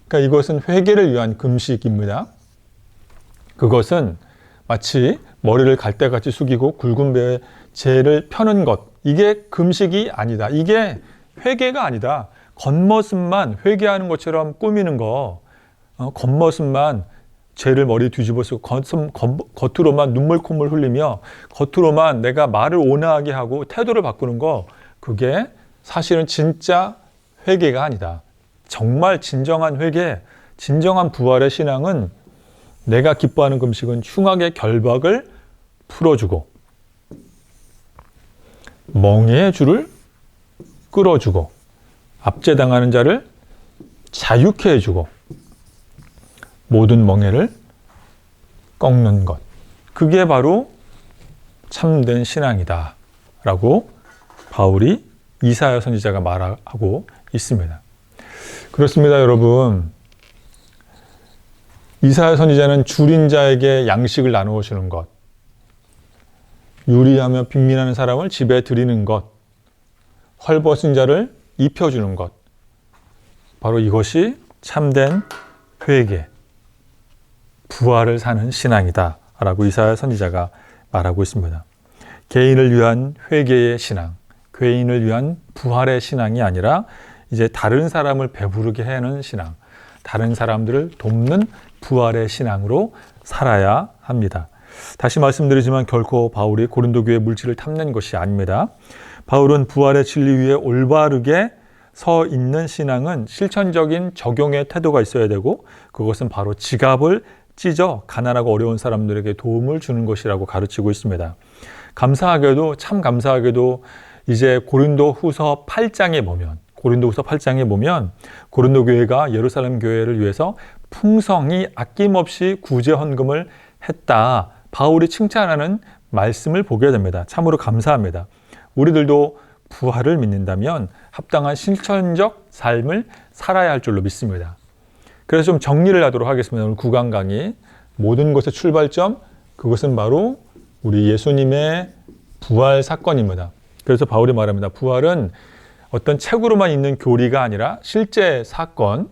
그러니까 이것은 회개를 위한 금식입니다. 그것은 마치 머리를 갈대같이 숙이고 굵은 배에 재를 펴는 것, 이게 금식이 아니다. 이게 회개가 아니다. 겉모습만 회개하는 것처럼 꾸미는 거, 겉모습만 죄를 머리 뒤집어쓰고 겉으로만 눈물 콧물 흘리며 겉으로만 내가 말을 온화하게 하고 태도를 바꾸는 거, 그게 사실은 진짜 회개가 아니다. 정말 진정한 회개, 진정한 부활의 신앙은 내가 기뻐하는 금식은 흉악의 결박을 풀어주고 멍에의 줄을 끌어주고 압제당하는 자를 자유케 해주고 모든 멍에를 꺾는 것, 그게 바로 참된 신앙이다 라고 바울이 이사야 선지자가 말하고 있습니다. 그렇습니다, 여러분. 이사야 선지자는 줄인 자에게 양식을 나누어 주는 것, 유리하며 빈민하는 사람을 집에 들이는 것, 헐벗은 자를 입혀주는 것, 바로 이것이 참된 회개, 부활을 사는 신앙이다 라고 이사야 선지자가 말하고 있습니다. 개인을 위한 회개의 신앙, 개인을 위한 부활의 신앙이 아니라 이제 다른 사람을 배부르게 하는 신앙, 다른 사람들을 돕는 부활의 신앙으로 살아야 합니다. 다시 말씀드리지만 결코 바울이 고린도 교회 물질을 탐낸 것이 아닙니다. 바울은 부활의 진리 위에 올바르게 서 있는 신앙은 실천적인 적용의 태도가 있어야 되고, 그것은 바로 지갑을 찢어 가난하고 어려운 사람들에게 도움을 주는 것이라고 가르치고 있습니다. 감사하게도, 참 감사하게도 이제 고린도후서 8장에 보면 고린도 교회가 예루살렘 교회를 위해서 풍성히 아낌없이 구제 헌금을 했다. 바울이 칭찬하는 말씀을 보게 됩니다. 참으로 감사합니다. 우리들도 부활을 믿는다면 합당한 실천적 삶을 살아야 할 줄로 믿습니다. 그래서 좀 정리를 하도록 하겠습니다. 오늘 9강 강의 모든 것의 출발점, 그것은 바로 우리 예수님의 부활 사건입니다. 그래서 바울이 말합니다. 부활은 어떤 책으로만 있는 교리가 아니라 실제 사건,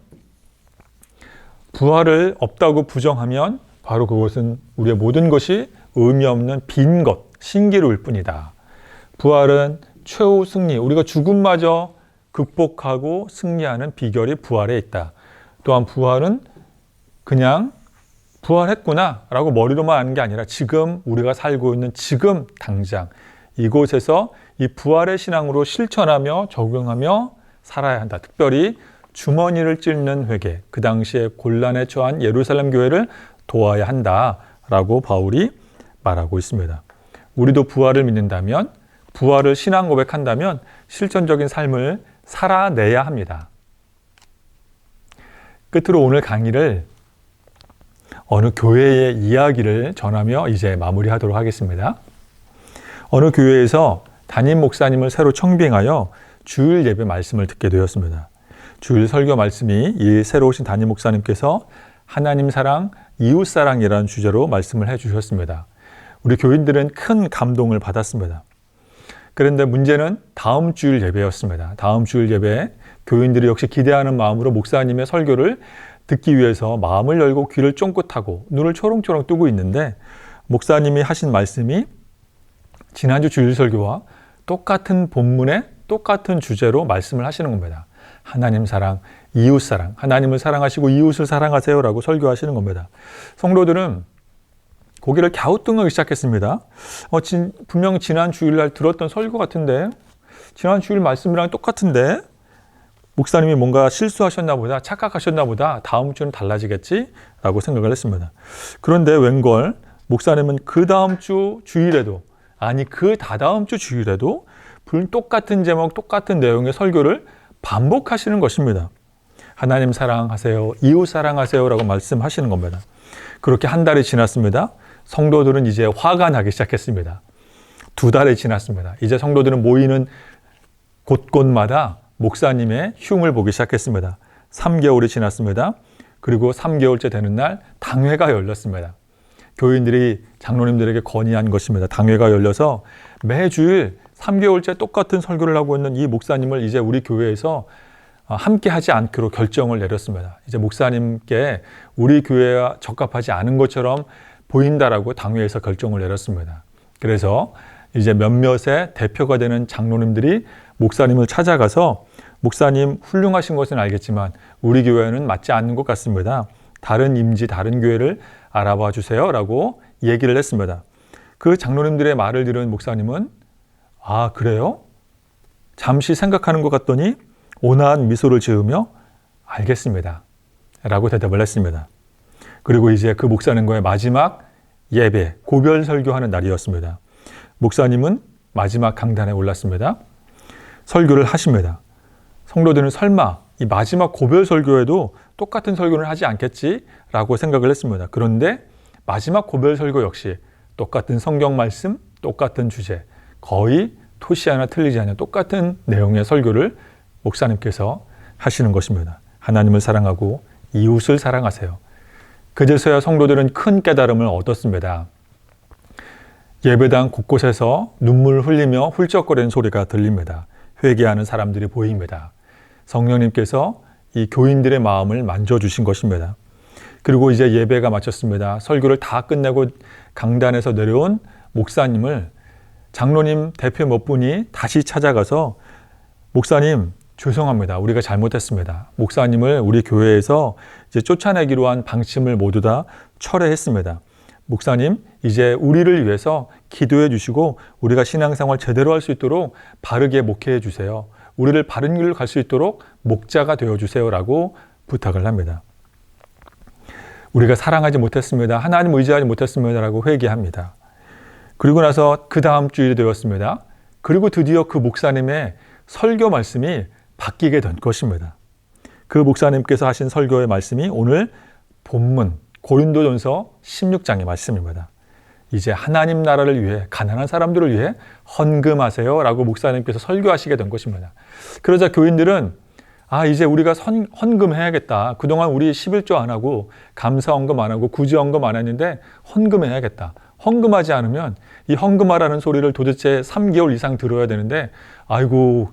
부활을 없다고 부정하면 바로 그것은 우리의 모든 것이 의미 없는 빈 것, 신기루일 뿐이다. 부활은 최후 승리, 우리가 죽음마저 극복하고 승리하는 비결이 부활에 있다. 또한 부활은 그냥 부활했구나 라고 머리로만 아는 게 아니라 지금 우리가 살고 있는 지금 당장 이곳에서 이 부활의 신앙으로 실천하며 적용하며 살아야 한다. 특별히 주머니를 찢는 회개, 그 당시에 곤란에 처한 예루살렘 교회를 도와야 한다라고 바울이 말하고 있습니다. 우리도 부활을 믿는다면, 부활을 신앙 고백한다면 실천적인 삶을 살아내야 합니다. 끝으로 오늘 강의를 어느 교회의 이야기를 전하며 이제 마무리하도록 하겠습니다. 어느 교회에서 담임 목사님을 새로 청빙하여 주일 예배 말씀을 듣게 되었습니다. 주일 설교 말씀이 이 새로 오신 담임 목사님께서 하나님 사랑, 이웃 사랑이라는 주제로 말씀을 해주셨습니다. 우리 교인들은 큰 감동을 받았습니다. 그런데 문제는 다음 주일 예배였습니다. 다음 주일 예배에 교인들이 역시 기대하는 마음으로 목사님의 설교를 듣기 위해서 마음을 열고 귀를 쫑긋하고 눈을 초롱초롱 뜨고 있는데 목사님이 하신 말씀이 지난주 주일 설교와 똑같은 본문의 똑같은 주제로 말씀을 하시는 겁니다. 하나님 사랑, 이웃 사랑, 하나님을 사랑하시고 이웃을 사랑하세요라고 설교하시는 겁니다. 성도들은 고개를 갸우뚱하기 시작했습니다. 분명 지난 주일날 들었던 설교 같은데, 지난 주일 말씀이랑 똑같은데 목사님이 뭔가 실수하셨나 보다, 착각하셨나 보다, 다음 주는 달라지겠지라고 생각을 했습니다. 그런데 웬걸 목사님은 그 다음 주 주일에도, 아니 그 다다음 주 주일에도 똑같은 제목, 똑같은 내용의 설교를 반복하시는 것입니다. 하나님 사랑하세요, 이웃 사랑하세요 라고 말씀하시는 겁니다. 그렇게 한 달이 지났습니다. 성도들은 이제 화가 나기 시작했습니다. 2달이 지났습니다. 이제 성도들은 모이는 곳곳마다 목사님의 흉을 보기 시작했습니다. 3개월이 지났습니다. 그리고 3개월째 되는 날 당회가 열렸습니다. 교인들이 장로님들에게 건의한 것입니다. 당회가 열려서 매주일 3개월째 똑같은 설교를 하고 있는 이 목사님을 이제 우리 교회에서 함께 하지 않기로 결정을 내렸습니다. 이제 목사님께 우리 교회와 적합하지 않은 것처럼 보인다라고 당회에서 결정을 내렸습니다. 그래서 이제 몇몇의 대표가 되는 장로님들이 목사님을 찾아가서 목사님 훌륭하신 것은 알겠지만 우리 교회는 맞지 않는 것 같습니다. 다른 임지, 다른 교회를 알아봐 주세요 라고 얘기를 했습니다. 그 장로님들의 말을 들은 목사님은 아 그래요? 잠시 생각하는 것 같더니 온화한 미소를 지으며 알겠습니다 라고 대답을 했습니다. 그리고 이제 그 목사님과의 마지막 예배, 고별 설교하는 날이었습니다. 목사님은 마지막 강단에 올랐습니다. 설교를 하십니다. 성도들은 설마 이 마지막 고별 설교에도 똑같은 설교를 하지 않겠지라고 생각을 했습니다. 그런데 마지막 고별 설교 역시 똑같은 성경 말씀, 똑같은 주제, 거의 토시 하나 틀리지 않는 똑같은 내용의 설교를 목사님께서 하시는 것입니다. 하나님을 사랑하고 이웃을 사랑하세요. 그제서야 성도들은 큰 깨달음을 얻었습니다. 예배당 곳곳에서 눈물 흘리며 훌쩍거리는 소리가 들립니다. 회개하는 사람들이 보입니다. 성령님께서 이 교인들의 마음을 만져주신 것입니다. 그리고 이제 예배가 마쳤습니다. 설교를 다 끝내고 강단에서 내려온 목사님을 장로님 대표 몇 분이 다시 찾아가서 목사님 죄송합니다. 우리가 잘못했습니다. 목사님을 우리 교회에서 이제 쫓아내기로 한 방침을 모두 다 철회했습니다. 목사님 이제 우리를 위해서 기도해 주시고 우리가 신앙생활 제대로 할 수 있도록 바르게 목회해 주세요. 우리를 바른 길로 갈 수 있도록 목자가 되어 주세요 라고 부탁을 합니다. 우리가 사랑하지 못했습니다. 하나님 의지하지 못했습니다 라고 회개합니다. 그리고 나서 그 다음 주일이 되었습니다. 그리고 드디어 그 목사님의 설교 말씀이 바뀌게 된 것입니다. 그 목사님께서 하신 설교의 말씀이 오늘 본문 고린도전서 16장의 말씀입니다. 이제 하나님 나라를 위해 가난한 사람들을 위해 헌금하세요 라고 목사님께서 설교하시게 된 것입니다. 그러자 교인들은 이제 우리가 헌금해야겠다. 그동안 우리 11조 안 하고 감사헌금 안 하고 구제헌금 안 했는데 헌금해야겠다. 헌금하지 않으면 이 헌금하라는 소리를 도대체 3개월 이상 들어야 되는데 아이고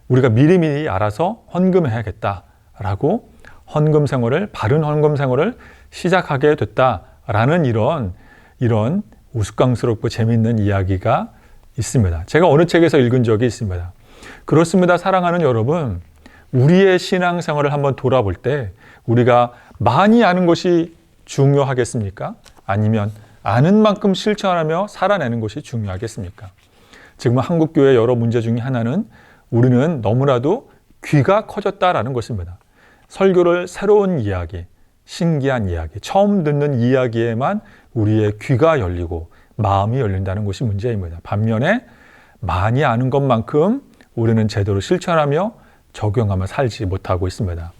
우리가 미리미리 알아서 헌금해야겠다라고 헌금 생활을 바른 헌금 생활을 시작하게 됐다라는 이런 우스꽝스럽고 재미있는 이야기가 있습니다. 제가 어느 책에서 읽은 적이 있습니다. 그렇습니다. 사랑하는 여러분, 우리의 신앙생활을 한번 돌아볼 때 우리가 많이 아는 것이 중요하겠습니까? 아니면 아는 만큼 실천하며 살아내는 것이 중요하겠습니까? 지금 한국교회 여러 문제 중에 하나는 우리는 너무나도 귀가 커졌다라는 것입니다. 설교를 새로운 이야기, 신기한 이야기, 처음 듣는 이야기에만 우리의 귀가 열리고 마음이 열린다는 것이 문제입니다. 반면에 많이 아는 것만큼 우리는 제대로 실천하며 적용하며 살지 못하고 있습니다.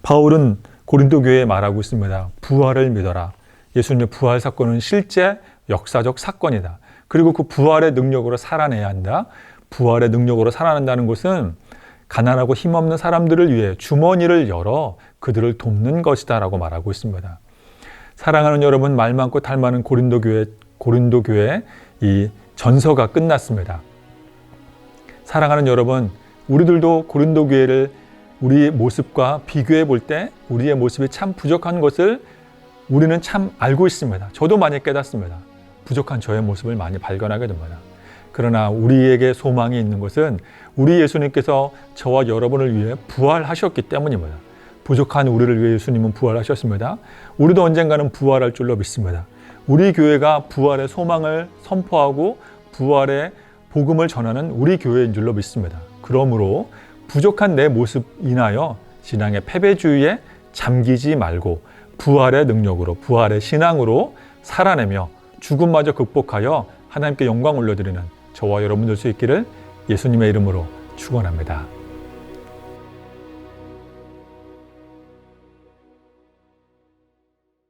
바울은 고린도 교회에 말하고 있습니다. 부활을 믿어라. 예수님의 부활 사건은 실제 역사적 사건이다. 그리고 그 부활의 능력으로 살아내야 한다. 부활의 능력으로 살아낸다는 것은 가난하고 힘없는 사람들을 위해 주머니를 열어 그들을 돕는 것이다 라고 말하고 있습니다. 사랑하는 여러분, 말 많고 탈 많은 고린도 교회 이 전서가 끝났습니다. 사랑하는 여러분, 우리들도 고린도 교회를 우리의 모습과 비교해 볼 때 우리의 모습이 참 부족한 것을 우리는 참 알고 있습니다. 저도 많이 깨닫습니다. 부족한 저의 모습을 많이 발견하게 됩니다. 그러나 우리에게 소망이 있는 것은 우리 예수님께서 저와 여러분을 위해 부활하셨기 때문입니다. 부족한 우리를 위해 예수님은 부활하셨습니다. 우리도 언젠가는 부활할 줄로 믿습니다. 우리 교회가 부활의 소망을 선포하고 부활의 복음을 전하는 우리 교회인 줄로 믿습니다. 그러므로 부족한 내 모습 인하여 신앙의 패배주의에 잠기지 말고 부활의 능력으로, 부활의 신앙으로 살아내며 죽음마저 극복하여 하나님께 영광 올려드리는 저와 여러분 될 수 있기를 예수님의 이름으로 축원합니다.